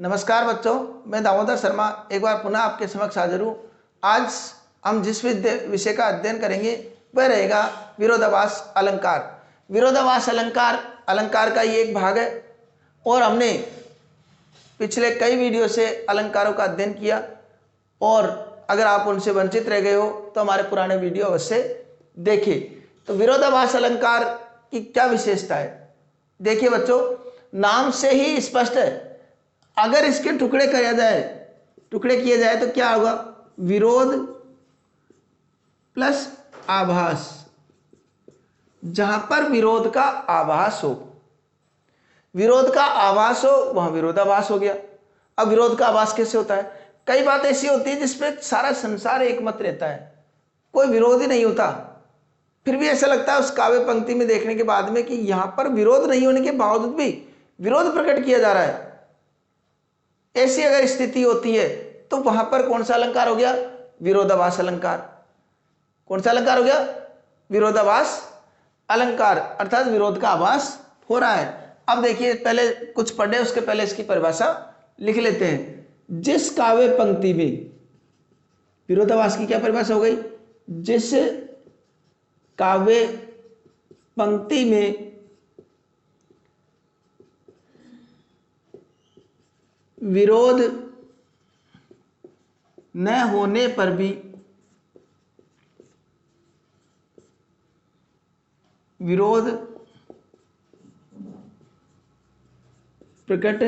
नमस्कार बच्चों, मैं दामोदर शर्मा एक बार पुनः आपके समक्ष हाजिर हूँ। आज हम जिस विषय का अध्ययन करेंगे वह रहेगा विरोधाभास अलंकार। विरोधाभास अलंकार अलंकार का ही एक भाग है और हमने पिछले कई वीडियो से अलंकारों का अध्ययन किया और अगर आप उनसे वंचित रह गए हो तो हमारे पुराने वीडियो अवश्य देखिए। तो विरोधाभास अलंकार की क्या विशेषता है, देखिए बच्चों, नाम से ही स्पष्ट है। अगर इसके टुकड़े किए जाए तो क्या होगा? विरोध प्लस आभास। जहां पर विरोध का आभास हो, वहां विरोधाभास हो गया। अब विरोध का आभास कैसे होता है? कई बात ऐसी होती है जिसपे सारा संसार एकमत रहता है, कोई विरोध ही नहीं होता, फिर भी ऐसा लगता है उस काव्य पंक्ति में देखने के बाद में कि यहां पर विरोध नहीं होने के बावजूद भी विरोध प्रकट किया जा रहा है। ऐसी अगर स्थिति होती है तो वहां पर कौन सा अलंकार हो गया? विरोधाभास अलंकार। कौन सा अलंकार हो गया? विरोधाभास अलंकार, अर्थात विरोध का आभास हो रहा है। अब देखिए, पहले कुछ पढ़े उसके पहले इसकी परिभाषा लिख लेते हैं। जिस काव्य पंक्ति में, विरोधाभास की क्या परिभाषा हो गई? जिस काव्य पंक्ति में विरोध न होने पर भी विरोध प्रकट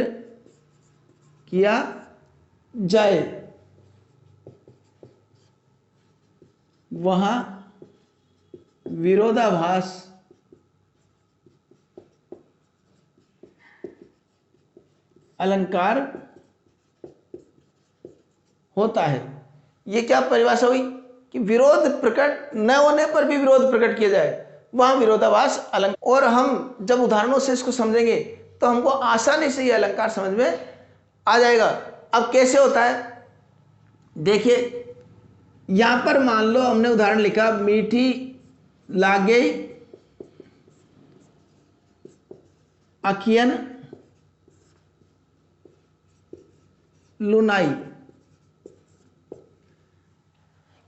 किया जाए, वहां विरोधाभास अलंकार होता है। यह क्या परिभाषा हुई कि विरोध प्रकट न होने पर भी विरोध प्रकट किया जाए, वहां विरोधाभास अलंकार। और हम जब उदाहरणों से इसको समझेंगे तो हमको आसानी से यह अलंकार समझ में आ जाएगा। अब कैसे होता है, देखिए, यहां पर मान लो हमने उदाहरण लिखा, मीठी लागे अखियन लुनाई,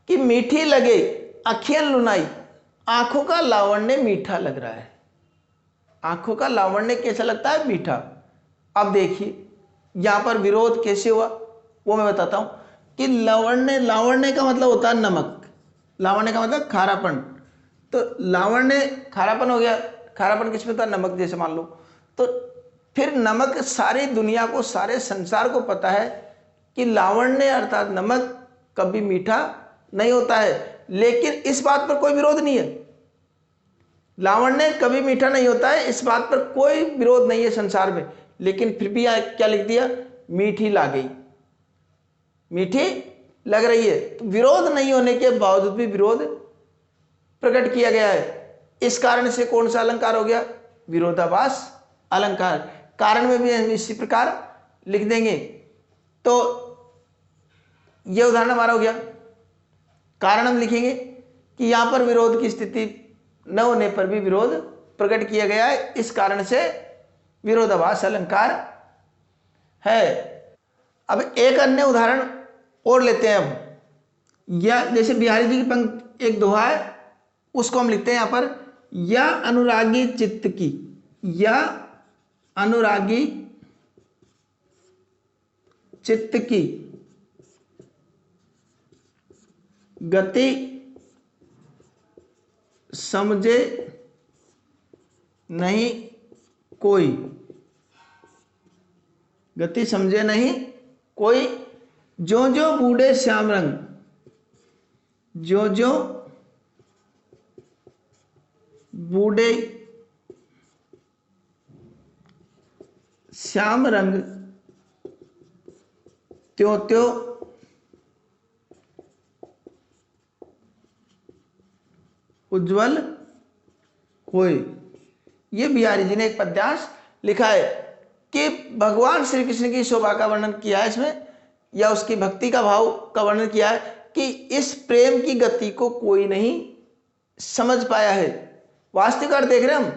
कि मीठी लगे अखियन लुनाई, आंखों का लावण्य मीठा लग रहा है। आंखों का लावण्य कैसा लगता है? मीठा। अब देखिए यहां पर विरोध कैसे हुआ वो मैं बताता हूं कि लावण्य का मतलब होता है नमक, लावण्य का मतलब खारापन। तो लावण्य खारापन हो गया, खारापन किसमें होता है? नमक जैसे मान लो। तो फिर नमक, सारी दुनिया को, सारे संसार को पता है कि लावण्य अर्थात नमक कभी मीठा नहीं होता है, लेकिन इस बात पर कोई विरोध नहीं है। लावण्य कभी मीठा नहीं होता है, इस बात पर कोई विरोध नहीं है संसार में, लेकिन फिर भी क्या लिख दिया? मीठी ला गई, मीठी लग रही है। तो विरोध नहीं होने के बावजूद भी विरोध प्रकट किया गया है। इस कारण से कौन सा अलंकार हो गया? विरोधाभास अलंकार। कारण में भी हम इसी प्रकार लिख देंगे। तो यह उदाहरण हमारा हो गया। कारण हम लिखेंगे कि यहां पर विरोध की स्थिति न होने पर भी विरोध प्रकट किया गया है, इस कारण से विरोधाभास अलंकार है। अब एक अन्य उदाहरण और लेते हैं हम। या जैसे बिहारी जी की पंक्ति एक दोहा है, उसको हम लिखते हैं यहां पर, या अनुरागी चित्त की, या अनुरागी चित्त की गति समझे नहीं कोई, गति समझे नहीं कोई, जो जो बूढ़े श्याम रंग, जो जो बूढ़े श्याम रंग, त्यों त्यों उज्जवल होए। ये बिहारी जी ने एक पद्यांश लिखा है कि भगवान श्री कृष्ण की शोभा का वर्णन किया है इसमें, या उसकी भक्ति का भाव का वर्णन किया है कि इस प्रेम की गति को कोई नहीं समझ पाया है। वास्तविक अर्थ देख रहे हैं हम,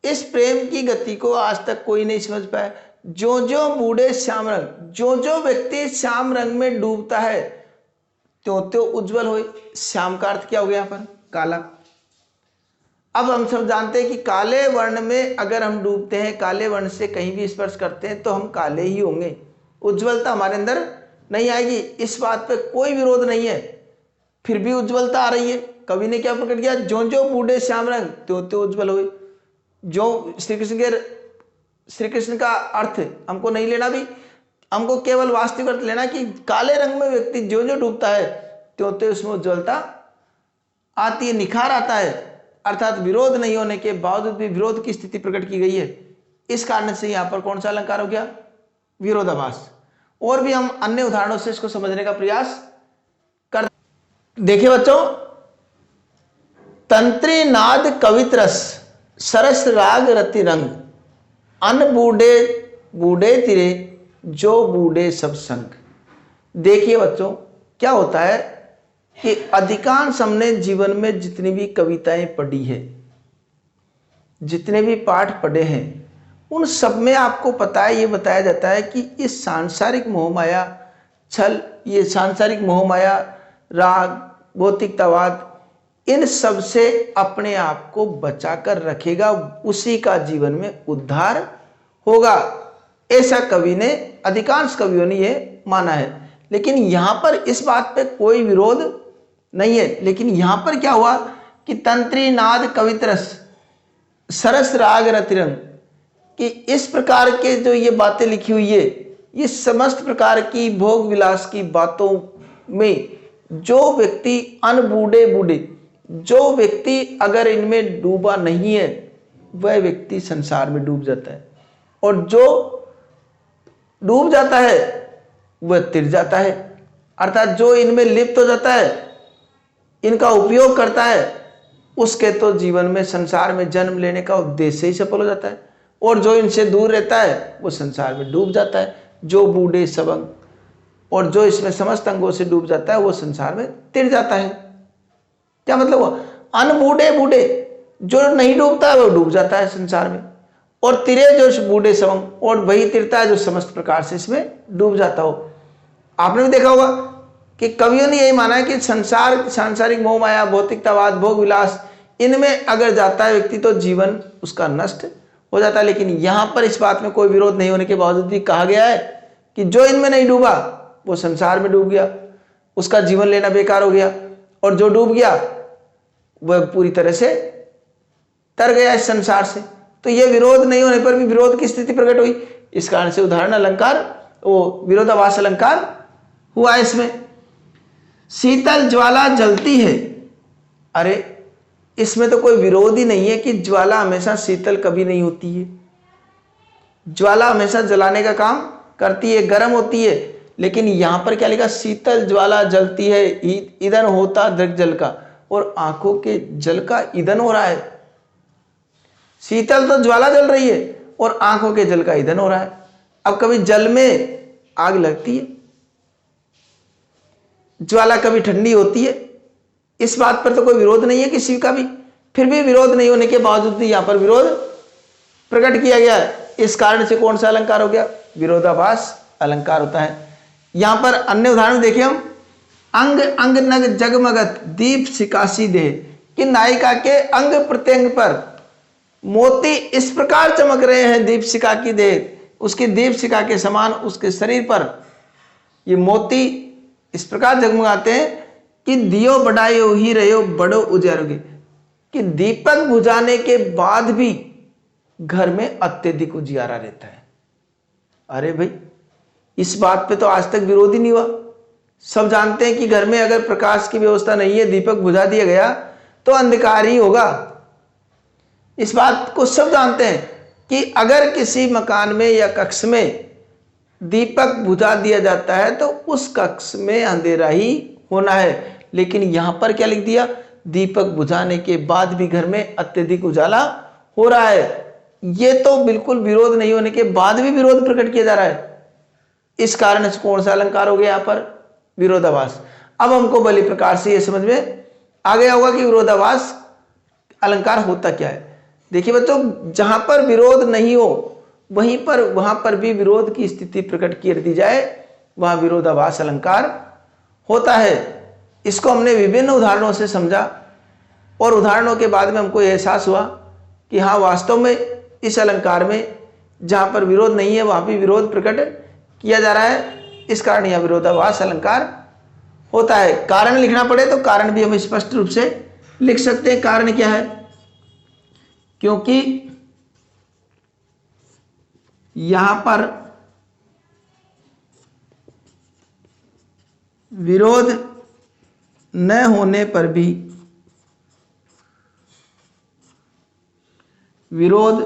इस प्रेम की गति को आज तक कोई नहीं समझ पाया। जो जो बूढ़े श्याम रंग, जो जो व्यक्ति श्याम रंग में डूबता है त्यों त्यों उज्जवल होए। श्याम का अर्थ क्या हो गया यहाँ पर? काला। अब हम सब जानते हैं कि काले वर्ण में अगर हम डूबते हैं, काले वर्ण से कहीं भी स्पर्श करते हैं तो हम काले ही होंगे, उज्ज्वलता हमारे अंदर नहीं आएगी। इस बात पे कोई विरोध नहीं है, फिर भी उज्ज्वलता आ रही है। कवि ने क्या प्रकट किया? जो जो बूढ़े श्याम रंग त्यों त्यों उज्ज्वल हुए। जो श्री कृष्ण का अर्थ हमको नहीं लेना, भी हमको केवल वास्तविक अर्थ लेना कि काले रंग में व्यक्ति जो जो डूबता है त्यों त्यों उसमें उज्ज्वलता आती है, निखार आता है। अर्थात विरोध नहीं होने के बावजूद भी विरोध की स्थिति प्रकट की गई है। इस कारण से यहां पर कौन सा अलंकार हो गया? विरोधाभास। और भी हम अन्य उदाहरणों से इसको समझने का प्रयास कर। देखिए बच्चों, तंत्री नाद कवित्रस सरस राग रति रंग, अन बूढ़े बूढ़े तिरे जो बूढ़े सब संग। देखिए बच्चों, क्या होता है कि अधिकांश हमने जीवन में जितनी भी कविताएं पढ़ी है, जितने भी पाठ पढ़े हैं, उन सब में आपको पता है, ये बताया जाता है कि इस सांसारिक मोहमाया छल, ये सांसारिक मोहमाया, राग, भौतिकतावाद, इन सब से अपने आप को बचाकर रखेगा, उसी का जीवन में उद्धार होगा। ऐसा कवि ने, अधिकांश कवियों ने ये माना है। लेकिन यहां पर इस बात पे कोई विरोध नहीं है। लेकिन यहां पर क्या हुआ कि तंत्री नाद कवित्रस सरस राग रतिरंग, कि इस प्रकार के जो ये बातें लिखी हुई है, ये समस्त प्रकार की भोग विलास की बातों में जो व्यक्ति अनबूढ़े बूढ़े, जो व्यक्ति अगर इनमें डूबा नहीं है, वह व्यक्ति संसार में डूब जाता है। और जो डूब जाता है वह तिर जाता है। अर्थात जो इनमें लिप्त हो जाता है, इनका उपयोग करता है, उसके तो जीवन में, संसार में जन्म लेने का उद्देश्य ही सफल हो जाता है। और जो इनसे दूर रहता है वो संसार में डूब जाता है। जो बूढ़े सबंग, और जो इसमें समस्त अंगों से डूब जाता है वो संसार में तिर जाता है। क्या मतलब हुआ? अनबूढ़े बूढ़े, जो नहीं डूबता है वो डूब जाता है संसार में, और तिरे जो बूढ़े सबंग, और वही तिरता है जो समस्त प्रकार से इसमें डूब जाता हो। आपने भी देखा होगा कि कवियों ने यही माना है कि संसार, सांसारिक मोह माया, भौतिकतावाद, भोग विलास, इनमें अगर जाता है व्यक्ति तो जीवन उसका नष्ट हो जाता है। लेकिन यहां पर इस बात में कोई विरोध नहीं होने के बावजूद भी कहा गया है कि जो इनमें नहीं डूबा वो संसार में डूब गया, उसका जीवन लेना बेकार हो गया, और जो डूब गया वह पूरी तरह से तर गया इस संसार से। तो यह विरोध नहीं होने पर भी विरोध की स्थिति प्रकट हुई। इस कारण से उदाहरण अलंकार, वो विरोधाभास अलंकार हुआ। इसमें शीतल ज्वाला जलती है, अरे इसमें तो कोई विरोध ही नहीं है कि ज्वाला हमेशा शीतल कभी नहीं होती है। ज्वाला हमेशा जलाने का काम करती है, गर्म होती है। लेकिन यहां पर क्या लिखा? शीतल ज्वाला जलती है, ईंधन होता दृग जल का, और आंखों के जल का ईंधन हो रहा है। शीतल तो ज्वाला जल रही है और आंखों के जल का ईंधन हो रहा है। अब कभी जल में आग लगती है, ज्वाला कभी ठंडी होती है, इस बात पर तो कोई विरोध नहीं है किसी का भी। फिर भी विरोध नहीं होने के बावजूद भी यहां पर विरोध प्रकट किया गया है। इस कारण से कौन सा अलंकार हो गया? विरोधाभास अलंकार होता है। यहां पर अन्य उदाहरण देखिए हम, अंग अंग नग जगमगत दीप सिकासी दे, कि नायिका के अंग प्रत्यंग पर मोती इस प्रकार चमक रहे हैं, दीपशिखा की देह, उसकी दीपशिखा के समान उसके शरीर पर ये मोती इस प्रकार जगमगाते हैं कि दियो बढ़ायो ही रहो बड़ो उजारोगे, कि दीपक बुझाने के बाद भी घर में अत्यधिक उजियारा रहता है। अरे भाई, इस बात पे तो आज तक विरोध ही नहीं हुआ। सब जानते हैं कि घर में अगर प्रकाश की व्यवस्था नहीं है, दीपक बुझा दिया गया तो अंधकार ही होगा। इस बात को सब जानते हैं कि अगर किसी मकान में या कक्ष में दीपक बुझा दिया जाता है तो उस कक्ष में अंधेरा ही होना है। लेकिन यहां पर क्या लिख दिया? दीपक बुझाने के बाद भी घर में अत्यधिक उजाला हो रहा है। यह तो बिल्कुल विरोध नहीं होने के बाद भी विरोध प्रकट किया जा रहा है। इस कारण से कौन सा अलंकार हो गया यहां पर? विरोधाभास। अब हमको भली प्रकार से यह समझ में आ गया होगा कि विरोधाभास अलंकार होता क्या है। देखिए बच्चों, जहां पर विरोध नहीं हो वहां पर भी विरोध की स्थिति प्रकट कर दी जाए, वहां विरोधाभास अलंकार होता है। इसको हमने विभिन्न उदाहरणों से समझा और उदाहरणों के बाद में हमको एहसास हुआ कि हाँ, वास्तव में इस अलंकार में जहां पर विरोध नहीं है वहां भी विरोध प्रकट किया जा रहा है। इस कारण यह विरोधाभास अलंकार होता है। कारण लिखना पड़े तो कारण भी हम स्पष्ट रूप से लिख सकते हैं। कारण क्या है? क्योंकि यहां पर विरोध न होने पर भी विरोध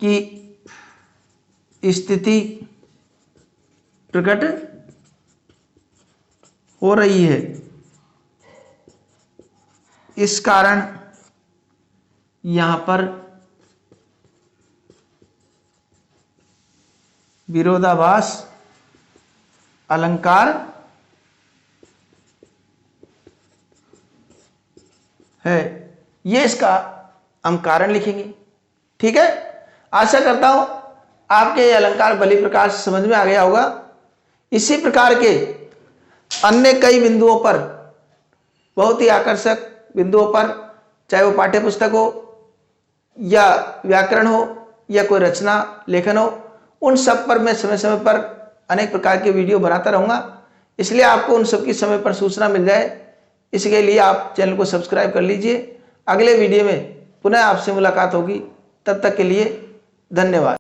की स्थिति प्रकट हो रही है। इस कारण यहां पर विरोधाभास अलंकार है। ये इसका हम कारण लिखेंगे। ठीक है, आशा करता हूं आपके ये अलंकार भली प्रकार से समझ में आ गया होगा। इसी प्रकार के अन्य कई बिंदुओं पर, बहुत ही आकर्षक बिंदुओं पर, चाहे वो पाठ्य पुस्तक हो या व्याकरण हो या कोई रचना लेखन हो, उन सब पर मैं समय समय पर अनेक प्रकार के वीडियो बनाता रहूंगा। इसलिए आपको उन सब की समय पर सूचना मिल जाए, इसके लिए आप चैनल को सब्सक्राइब कर लीजिए। अगले वीडियो में पुनः आपसे मुलाकात होगी। तब तक के लिए धन्यवाद।